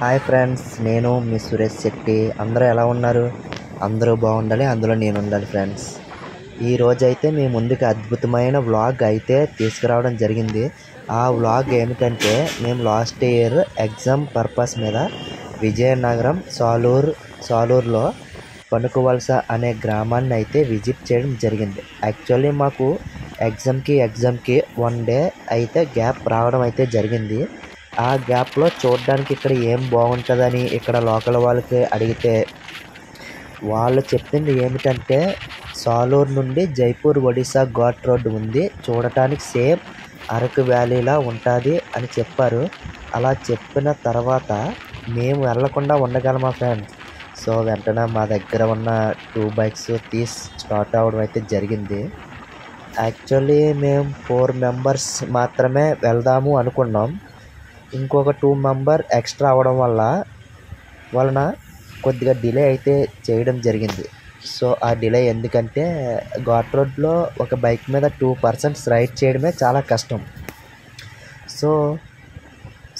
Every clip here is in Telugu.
హాయ్ ఫ్రెండ్స్, నేను మీ సురేష్ శెట్టి. అందరూ ఎలా ఉన్నారు? అందరూ బాగుండాలి, అందులో నేను ఉండాలి ఫ్రెండ్స్. ఈరోజు అయితే మీ ముందుకు అద్భుతమైన వ్లాగ్ అయితే తీసుకురావడం జరిగింది. ఆ వ్లాగ్ ఏమిటంటే, మేము లాస్ట్ ఇయర్ ఎగ్జామ్ పర్పస్ మీద విజయనగరం సాలూరులో పనుకువలస అనే గ్రామాన్ని అయితే విజిట్ చేయడం జరిగింది. యాక్చువల్లీ మాకు ఎగ్జామ్కి 1 డే అయితే గ్యాప్ రావడం అయితే జరిగింది. ఆ గ్యాప్లో చూడడానికి ఇక్కడ ఏం బాగుంటుందని ఇక్కడ లోకల్ వాళ్ళకి అడిగితే వాళ్ళు చెప్పింది ఏమిటంటే, సాలూరు నుండి జైపూర్ ఒడిశా ఘాట్ రోడ్ ఉంది, చూడటానికి సేమ్ అరకు వ్యాలీలా ఉంటుంది అని చెప్పారు. అలా చెప్పిన తర్వాత మేము వెళ్ళకుండా ఉండగలమా ఫ్రెండ్స్? సో వెంటనే మా దగ్గర ఉన్న 2 బైక్స్ తీసి స్టార్ట్ అవ్వడం అయితే జరిగింది. యాక్చువల్లీ మేము 4 మెంబర్స్ మాత్రమే వెళ్దాము అనుకున్నాం. ఇంకొక 2 మెంబర్ ఎక్స్ట్రా అవ్వడం వలన కొద్దిగా డిలే అయితే చేయడం జరిగింది. సో ఆ డిలే ఎందుకంటే, ఘాట్ రోడ్లో ఒక బైక్ మీద 2 పర్సన్స్ రైడ్ చేయడమే చాలా కష్టం.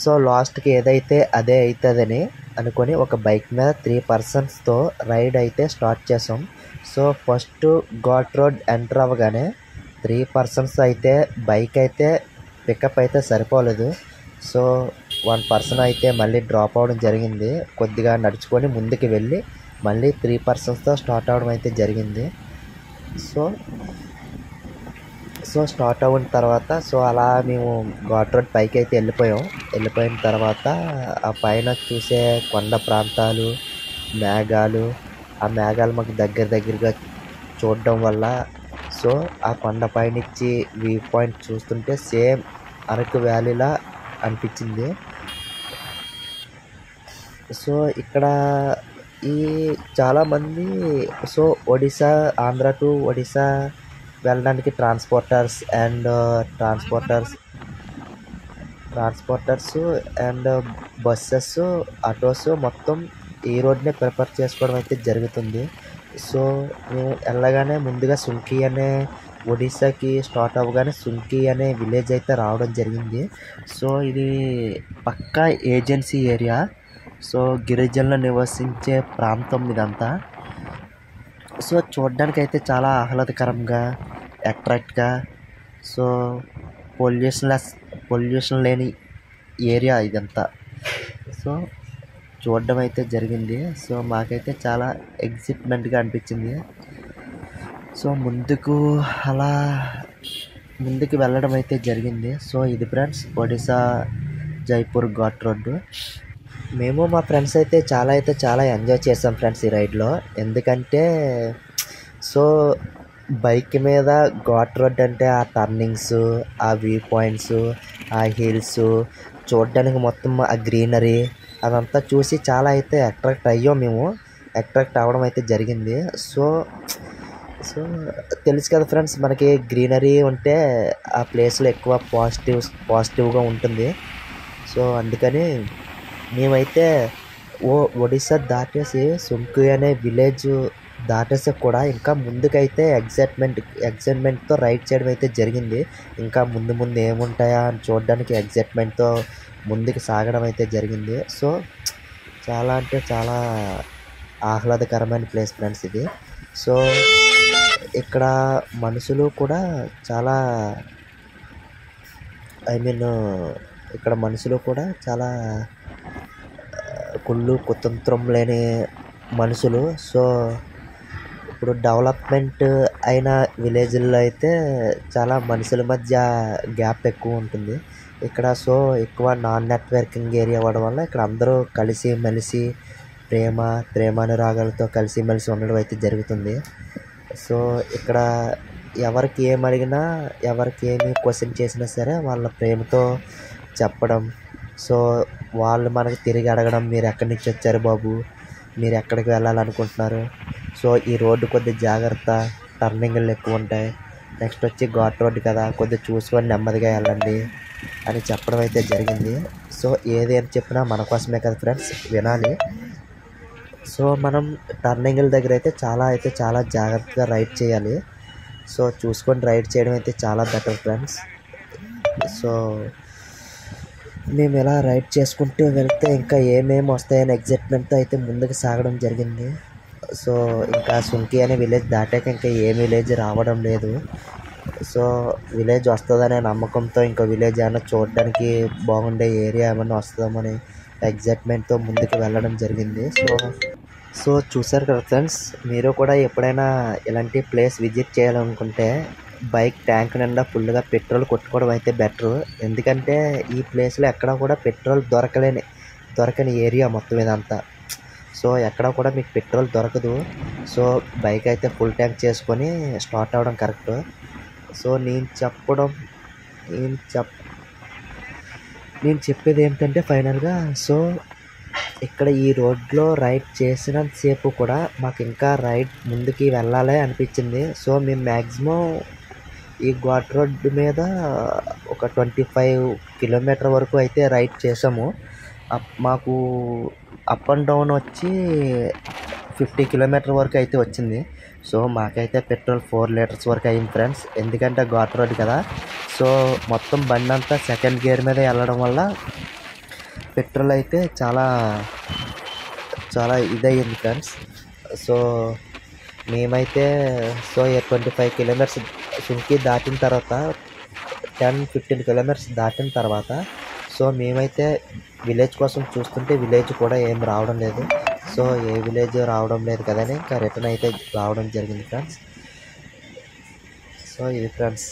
సో లాస్ట్కి ఏదైతే అదే అవుతుందని అనుకొని ఒక బైక్ మీద 3 పర్సన్స్తో రైడ్ అయితే స్టార్ట్ చేసాం. So first ghat road enter అవ్వగానే 3 పర్సన్స్ అయితే బైక్ అయితే పికప్ అయితే సరిపోలేదు. సో 1 పర్సన్ అయితే మళ్ళీ డ్రాప్ అవ్వడం జరిగింది. కొద్దిగా నడుచుకొని ముందుకు వెళ్ళి మళ్ళీ 3 పర్సన్స్తో స్టార్ట్ అవ్వడం అయితే జరిగింది. సో స్టార్ట్ అయిన తర్వాత అలా మేము ఘాట్ రోడ్ పైకి అయితే వెళ్ళిపోయిన తర్వాత ఆ పైన చూసే కొండ ప్రాంతాలు, మేఘాలు, ఆ మేఘాలు మాకు దగ్గరగా చూడడం వల్ల సో ఆ కొండ పైనుంచి వ్యూ పాయింట్ చూస్తుంటే సేమ్ అరకు వ్యాలీలా అనిపించింది. సో ఇక్కడ చాలామంది ఆంధ్ర టు ఒడిశా వెళ్ళడానికి ట్రాన్స్పోర్టర్స్ అండ్ బస్సెస్, ఆటోస్ మొత్తం ఈ రోడ్నే ప్రిఫర్ చేసుకోవడం అయితే జరుగుతుంది. సో మేము వెళ్ళగానే ముందుగా ఒడిశాకి స్టార్ట్ అవ్వగానే సుంకి అనే విలేజ్ అయితే రావడం జరిగింది. సో ఇది పక్కా ఏజెన్సీ ఏరియా. సో గిరిజనులు నివసించే ప్రాంతం ఇదంతా. సో చూడడానికి అయితే చాలా ఆహ్లాదకరంగా, అట్రాక్ట్గా, సో పొల్యూషన్ లేని ఏరియా ఇదంతా. సో చూడడం అయితే జరిగింది. సో మాకైతే చాలా ఎగ్జైట్మెంట్గా అనిపించింది. సో ముందుకు వెళ్ళడం అయితే జరిగింది. సో ఇది ఫ్రెండ్స్ ఒడిశా జైపూర్ ఘాట్ రోడ్డు. మేము మా ఫ్రెండ్స్ అయితే చాలా ఎంజాయ్ చేసాం ఫ్రెండ్స్ ఈ రైడ్లో. ఎందుకంటే సో బైక్ మీద ఘాట్ రోడ్ అంటే ఆ టర్నింగ్స్, ఆ వ్యూ పాయింట్స్, ఆ హిల్స్ చూడడానికి మొత్తం ఆ గ్రీనరీ అదంతా చూసి చాలా అయితే అట్రాక్ట్ అవ్వడం అయితే జరిగింది. సో తెలుసు కదా ఫ్రెండ్స్, మనకి గ్రీనరీ ఉంటే ఆ ప్లేస్లో ఎక్కువ పాజిటివ్గా ఉంటుంది. సో అందుకని మేమైతే ఒడిశా దాటేసి సుంకి అనే విలేజ్ దాటేసి కూడా ఇంకా ముందుకైతే ఎగ్జైట్మెంట్తో రైడ్ చేయడం అయితే జరిగింది. ఇంకా ముందు ఏముంటాయా అని చూడడానికి ఎగ్జైట్మెంట్తో ముందుకు సాగడం అయితే జరిగింది. సో చాలా అంటే చాలా ఆహ్లాదకరమైన ప్లేస్ ఫ్రెండ్స్ ఇది. సో ఇక్కడ మనుషులు కూడా చాలా కుళ్ళు కుతంత్రం లేని మనుషులు. సో ఇప్పుడు డెవలప్మెంట్ అయిన విలేజ్ల్లో అయితే చాలా మనుషుల మధ్య గ్యాప్ ఎక్కువ ఉంటుంది. ఇక్కడ సో ఎక్కువ నాన్ నెట్వర్కింగ్ ఏరియా అవ్వడం వల్ల ఇక్కడ అందరూ కలిసిమెలిసి ప్రేమానురాగాలతో కలిసిమెలిసి ఉండడం అయితే జరుగుతుంది. సో ఇక్కడ ఎవరికి ఏం అడిగినా, ఎవరికి ఏమి క్వశ్చన్ చేసినా సరే వాళ్ళ ప్రేమతో చెప్పడం. సో వాళ్ళు మనకి తిరిగి అడగడం, మీరు ఎక్కడి నుంచి వచ్చారు బాబు, మీరు ఎక్కడికి వెళ్ళాలనుకుంటున్నారు, సో ఈ రోడ్డు కొద్దిగా జాగ్రత్త, టర్నింగ్లు ఎక్కువ ఉంటాయి, నెక్స్ట్ వచ్చి ఘాట్ రోడ్డు కదా, కొద్దిగా చూసుకొని నెమ్మదిగా వెళ్ళండి అని చెప్పడం అయితే జరిగింది. సో ఏదేం చెప్పినా మన కోసమే కదా ఫ్రెండ్స్, వినాలి. సో మనం టర్నింగ్ల దగ్గర అయితే చాలా జాగ్రత్తగా రైడ్ చేయాలి. సో చూసుకొని రైడ్ చేయడం అయితే చాలా బెటర్ ఫ్రెండ్స్. సో మేము ఇలా రైడ్ చేసుకుంటూ వెళ్తే ఇంకా ఏమేమి వస్తాయని ఎగ్జైట్మెంట్తో అయితే ముందుకు సాగడం జరిగింది. సో ఇంకా సుంకి అనే విలేజ్ దాటాక ఇంకా ఏం విలేజ్ రావడం లేదు. సో విలేజ్ వస్తుందనే నమ్మకంతో ఇంకా విలేజ్ ఏమైనా చూడడానికి బాగుండే ఏరియా ఏమైనా వస్తుందామని ఎగ్జైట్మెంట్తో ముందుకు వెళ్ళడం జరిగింది. సో చూసారు కదా ఫ్రెండ్స్, మీరు కూడా ఎప్పుడైనా ఇలాంటి ప్లేస్ విజిట్ చేయాలనుకుంటే బైక్ ట్యాంక్ నిండా ఫుల్గా పెట్రోల్ కొట్టుకోవడం అయితే బెటరు. ఎందుకంటే ఈ ప్లేస్లో ఎక్కడా కూడా పెట్రోల్ దొరకని ఏరియా మొత్తం ఇదంతా. సో ఎక్కడ కూడా మీకు పెట్రోల్ దొరకదు. సో బైక్ అయితే ఫుల్ ట్యాంక్ చేసుకొని స్టార్ట్ అవ్వడం కరెక్ట్. సో నేను చెప్పేది ఏంటంటే ఫైనల్గా, సో ఇక్కడ ఈ రోడ్లో రైడ్ చేసినంతసేపు కూడా మాకు ఇంకా రైడ్ ముందుకి వెళ్ళాలి అనిపించింది. సో మేము మ్యాక్సిమం ఈ ఘాట్ రోడ్డు మీద ఒక 25 కిలోమీటర్ వరకు అయితే రైడ్ చేసాము. మాకు అప్ అండ్ డౌన్ వచ్చి 50 కిలోమీటర్ వరకు అయితే వచ్చింది. సో మాకైతే పెట్రోల్ 4 లీటర్స్ వరకు అయింది ఫ్రెండ్స్. ఎందుకంటే ఘాట్ రోడ్ కదా. సో మొత్తం బండి అంతా సెకండ్ గేర్ మీద వెళ్ళడం వల్ల పెట్రోల్ అయితే చాలా ఇదయ్యింది ఫ్రెండ్స్. సో మేమైతే 25 కిలోమీటర్స్ సుంకి దాటిన తర్వాత 10-15 కిలోమీటర్స్ దాటిన తర్వాత సో మేమైతే విలేజ్ కోసం చూస్తుంటే విలేజ్ కూడా ఏం రావడం లేదు. సో ఏ విలేజ్ రావడం లేదు కదని ఇంకా రిటర్న్ అయితే రావడం జరిగింది ఫ్రెండ్స్. సో ఇది ఫ్రెండ్స్.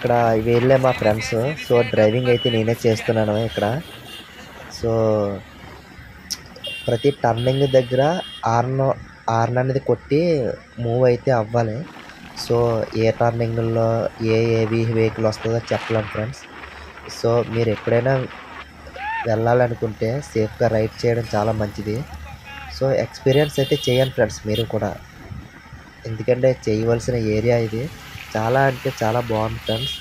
ఇక్కడ వెళ్ళే మా ఫ్రెండ్స్. సో డ్రైవింగ్ అయితే నేనే చేస్తున్నాను ఇక్కడ. సో ప్రతి టర్నింగ్ దగ్గర హార్న్ అనేది కొట్టి మూవ్ అయితే అవ్వాలి. సో ఏ టర్నింగ్లో ఏ వెహికల్ వస్తుందో చెప్పలేం ఫ్రెండ్స్. సో మీరు ఎప్పుడైనా వెళ్ళాలనుకుంటే సేఫ్గా రైడ్ చేయడం చాలా మంచిది. సో ఎక్స్పీరియన్స్ అయితే చేయండి ఫ్రెండ్స్ మీరు కూడా, ఎందుకంటే చేయవలసిన ఏరియా ఇది. చాలా అంటే చాలా బాగుంది ఫ్రెండ్స్.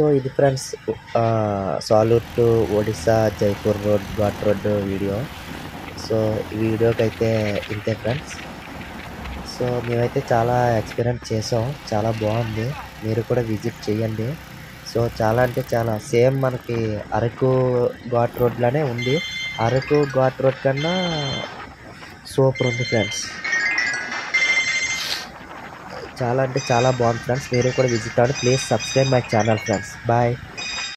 సో ఇది friends Salur to Odisha Jaipur road ghat road video. So ఈ వీడియోకి అయితే ఇంతే ఫ్రెండ్స్. సో మేమైతే చాలా ఎక్స్పీరియన్స్ చేసాం, చాలా బాగుంది, మీరు కూడా విజిట్ చేయండి. సో చాలా అంటే చాలా సేమ్ మనకి అరకు ఘాట్ రోడ్లానే ఉంది. అరకు ఘాట్ రోడ్ కన్నా సూపర్ ఉంది ఫ్రెండ్స్. చాలా అంటే చాలా బాగుంది ఫ్రెండ్స్. మీరు కూడా విజిట్ అవ్వండి. Please subscribe my channel friends. Bye.